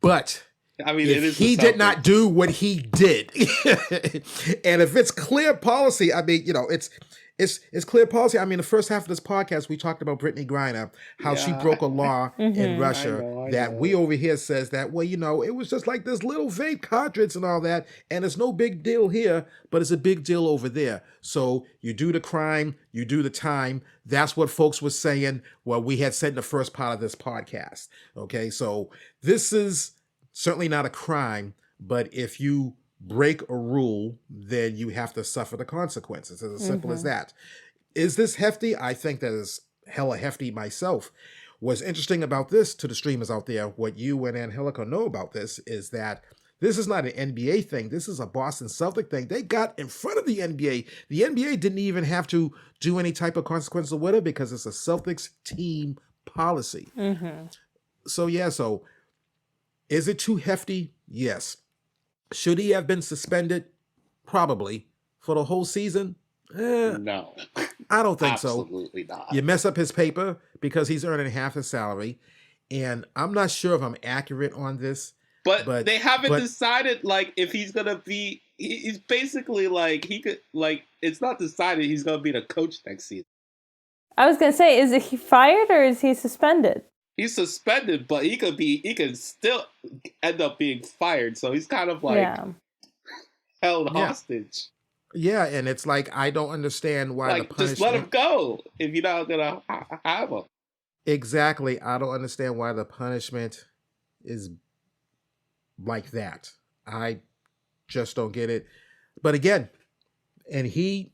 but I mean, if he did not do what he did, and if it's clear policy, I mean, it's clear policy. I mean, the first half of this podcast, we talked about Brittney Griner, how she broke a law in Russia that we over here says that, well, it was just like this little vape cartridge and all that, and it's no big deal here, but it's a big deal over there. So you do the crime, you do the time. That's what folks were saying. Well, we had said in the first part of this podcast. Okay, so this is certainly not a crime, but if you break a rule, then you have to suffer the consequences. It's as simple as that. Is this hefty? I think that is hella hefty myself. What's interesting about this, to the streamers out there, what you and Angelica know about this, is that this is not an NBA thing. This is a Boston Celtic thing. They got in front of the NBA. The NBA didn't even have to do any type of consequences with it because it's a Celtics team policy. So is it too hefty? Yes. Should he have been suspended? Probably. For the whole season? No. I don't think so. Absolutely not. You mess up his paper because he's earning half his salary. And I'm not sure if I'm accurate on this. But they haven't decided, like, if he's going to be... He's basically, like, he could... Like, it's not decided he's going to be the coach next season. I was going to say, is he fired or is he suspended? he's suspended, but he could still end up being fired. So he's kind of like Yeah. held Yeah. hostage. Yeah, and it's like I don't understand why the Like, punishment. just let him go if you're not gonna have him. Exactly, I don't understand why the punishment is like that. I just don't get it. But again, and he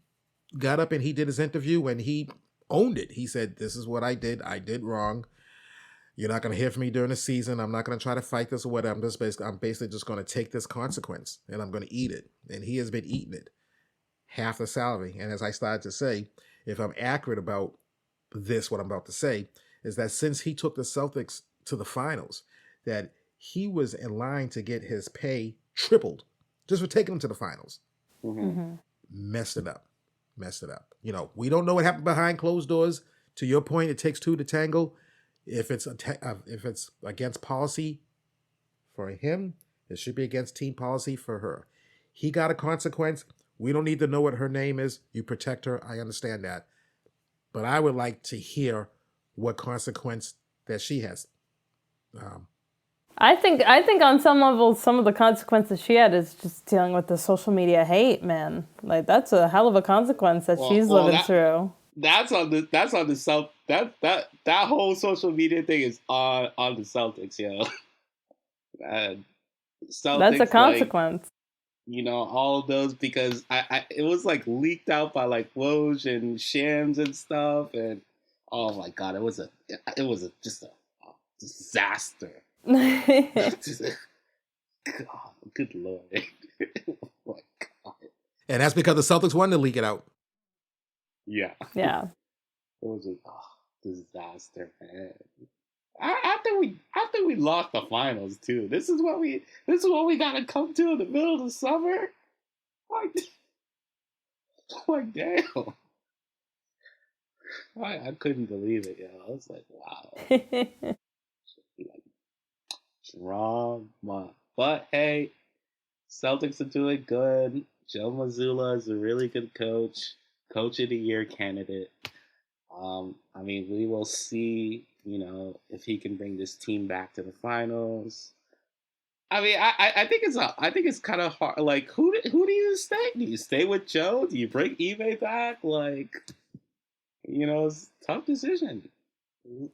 got up and he did his interview and he owned it. He said, "This is what I did. I did wrong. You're not going to hear from me during the season. I'm not going to try to fight this or whatever. I'm basically just going to take this consequence and I'm going to eat it." And he has been eating it, half the salary. And as I started to say, if I'm accurate about this, what I'm about to say is that since he took the Celtics to the finals, that he was in line to get his pay tripled just for taking them to the finals. Mm-hmm. Messed it up. We don't know what happened behind closed doors. To your point, it takes two to tango. If it's against policy for him, it should be against team policy for her. He got a consequence. We don't need to know what her name is. You protect her. I understand that. But I would like to hear what consequence that she has. I think on some level, some of the consequences she had is just dealing with the social media hate, man. Like, that's a hell of a consequence that she's living through. That's on the Celtics. That whole social media thing is on the Celtics, yo. Celtics, That's a consequence. Like, all of those, because it was like leaked out by like Woj and Shams and stuff, and oh my god, it was just a disaster. God, good lord. Oh my god. And that's because the Celtics wanted to leak it out. Yeah. Yeah. It was a disaster, man. I think we lost the finals too. This is what we gotta come to in the middle of the summer. Like damn. I couldn't believe it, yo. I was like, wow. Drama. But hey, Celtics are doing good. Joe Mazzulla is a really good coach of the year candidate. We will see, if he can bring this team back to the finals. I think it's kind of hard. Like, who do you stay? Do you stay with Joe? Do you bring Ime back? Like, it's a tough decision.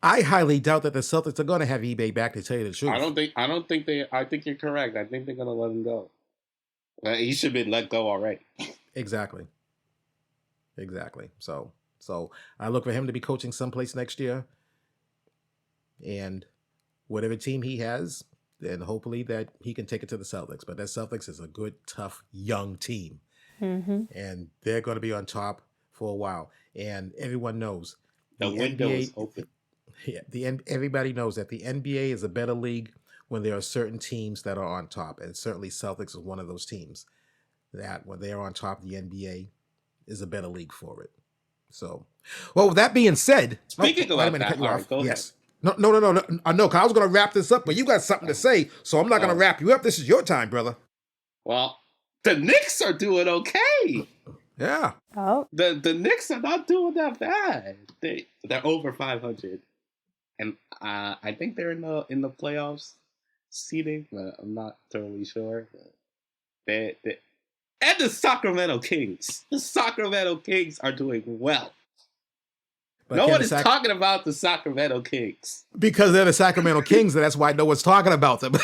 I highly doubt that the Celtics are going to have Ime back, to tell you the truth. I think you're correct. I think they're going to let him go. He should be let go already. Exactly. So I look for him to be coaching someplace next year, and whatever team he has, then hopefully that he can take it to the Celtics. But that Celtics is a good, tough, young team, and they're going to be on top for a while. And everyone knows the window is open. Yeah, everybody knows that the NBA is a better league when there are certain teams that are on top, and certainly Celtics is one of those teams that when they are on top, the NBA is a better league for it. So, well, with that being said, speaking of that, cut you off. Go yes. ahead. No. I know, 'cause I was going to wrap this up, but you got something to say, so I'm not going to wrap you up. This is your time, brother. Well, the Knicks are doing okay. Yeah. Oh. The Knicks are not doing that bad. They're over 500, and I think they're in the playoffs seeding, but I'm not totally sure. They and the Sacramento Kings. The Sacramento Kings are doing well. But no one is talking about the Sacramento Kings. Because they're the Sacramento Kings, and that's why no one's talking about them.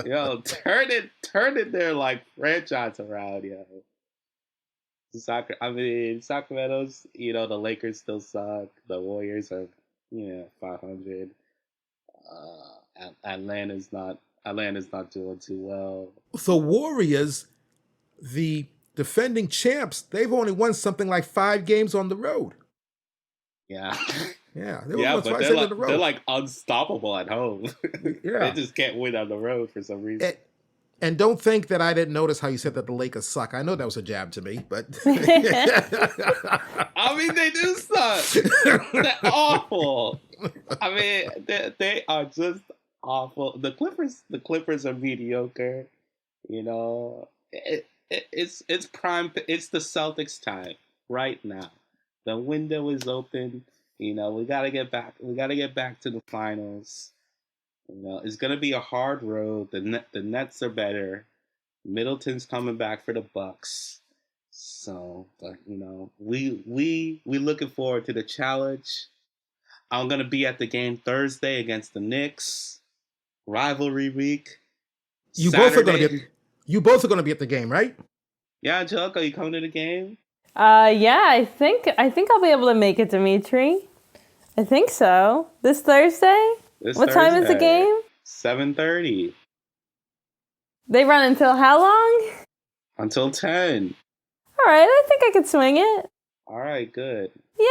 Yo, turn it their like franchise around, yo. Sacramento's, the Lakers still suck. The Warriors are, 500. Atlanta's not doing too well. The Warriors, the defending champs, they've only won something like 5 games on the road. Yeah. Yeah. But they're like unstoppable at home. Yeah. They just can't win on the road for some reason. And don't think that I didn't notice how you said that the Lakers suck. I know that was a jab to me, but they do suck. They're awful. They are just awful. The Clippers are mediocre. It's prime. It's the Celtics' time right now. The window is open. You know, we gotta get back. We gotta get back to the finals. You know, it's gonna be a hard road. The Nets are better. Middleton's coming back for the Bucks. So, but you know, we looking forward to the challenge. I'm gonna be at the game Thursday against the Knicks. Rivalry week. You Saturday. both are gonna be at the game, right? Yeah, Angelica, you coming to the game? Yeah, I think I'll be able to make it, Dimitri. I think so. This Thursday? What time is the game? 7:30. They run until how long? Until 10. All right, I think I could swing it. All right, good. Yay!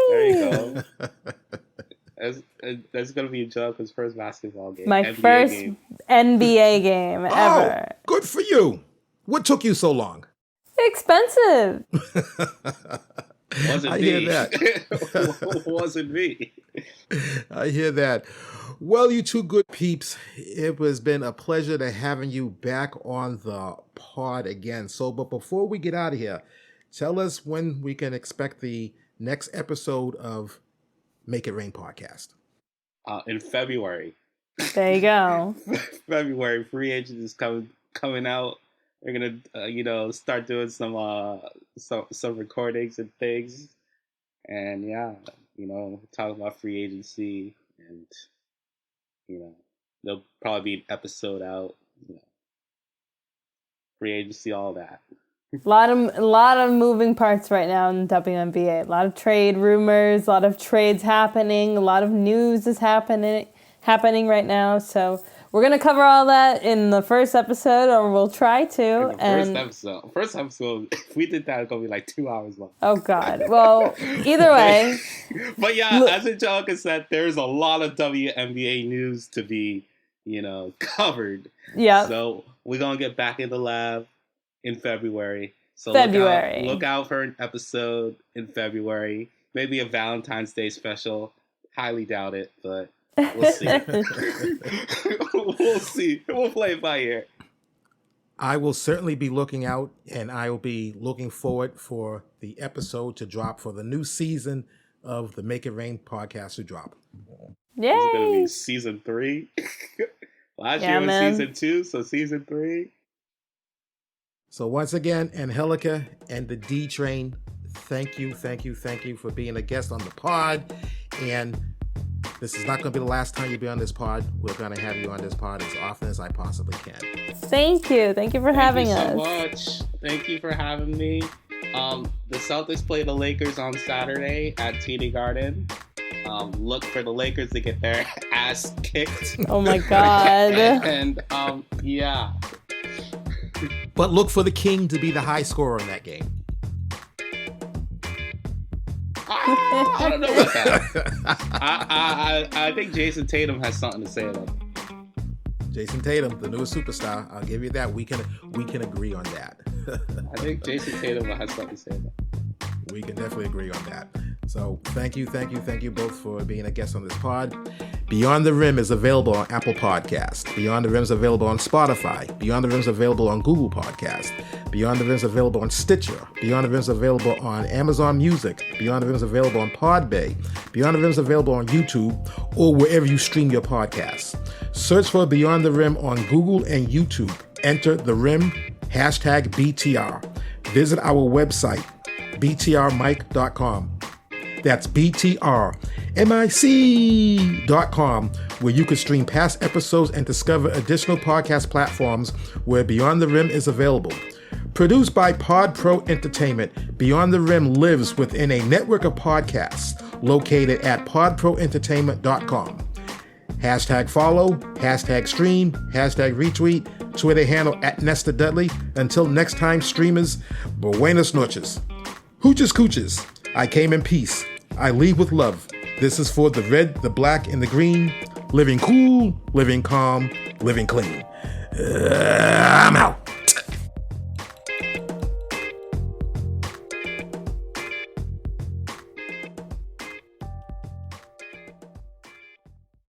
There you go. That's going to be Angelica's first basketball game. My NBA first game. NBA game ever. Oh, good for you. What took you so long? Expensive. Wasn't I me. hear that. Wasn't me. I hear that. Well, you two good peeps, it has been a pleasure to having you back on the pod again. So, but before we get out of here, tell us when we can expect the next episode of Make It Rain podcast. In February. There you go. February, free agent is coming out. We're gonna, start doing some recordings and things, and yeah, talk about free agency, and there'll probably be an episode out, free agency, all that. A lot of moving parts right now in WNBA. A lot of trade rumors, a lot of trades happening, a lot of news is happening right now. So we're gonna cover all that in the first episode, or we'll try to. First episode, if we did that, it's gonna be like 2 hours long. Oh God. Well, either way. But yeah, as Angelica said, there's a lot of WNBA news to be, covered. Yeah. So we're gonna get back in the lab in February. So look out for an episode in February. Maybe a Valentine's Day special. Highly doubt it, but we'll see. We'll see. We'll play it by ear. I will certainly be looking out, and I will be looking forward for the episode to drop for the new season of the Make It Rain podcast to drop. Yay! It's going to be season 3. Last year was season 2, so season 3. So once again, Angelica and the D Train, thank you for being a guest on the pod. And this is not going to be the last time you'll be on this pod. We're going to have you on this pod as often as I possibly can. Thank you for having us. Thank you so much. Thank you for having me. The Celtics play the Lakers on Saturday at TD Garden. Look for the Lakers to get their ass kicked. Oh my God. And yeah. But look for the King to be the high scorer in that game. I don't know about that. I think Jason Tatum has something to say about it. Jason Tatum, the newest superstar. I'll give you that. We can agree on that. I think Jason Tatum has something to say about it. We can definitely agree on that. So thank you both for being a guest on this pod. Beyond the Rim is available on Apple Podcasts. Beyond the Rim is available on Spotify. Beyond the Rim is available on Google Podcasts. Beyond the Rim is available on Stitcher. Beyond the Rim is available on Amazon Music. Beyond the Rim is available on Podbay. Beyond the Rim is available on YouTube or wherever you stream your podcasts. Search for Beyond the Rim on Google and YouTube. Enter the Rim, #BTR. Visit our website, btrmic.com. That's btrmic.com, where you can stream past episodes and discover additional podcast platforms where Beyond the Rim is available. Produced by Pod Pro Entertainment, Beyond the Rim lives within a network of podcasts located at podproentertainment.com. #follow, #stream, #retweet, Twitter handle @NestaDudley. Until next time, streamers, buenas noches. Hooches cooches. I came in peace. I leave with love. This is for the red, the black, and the green. Living cool, living calm, living clean. I'm out.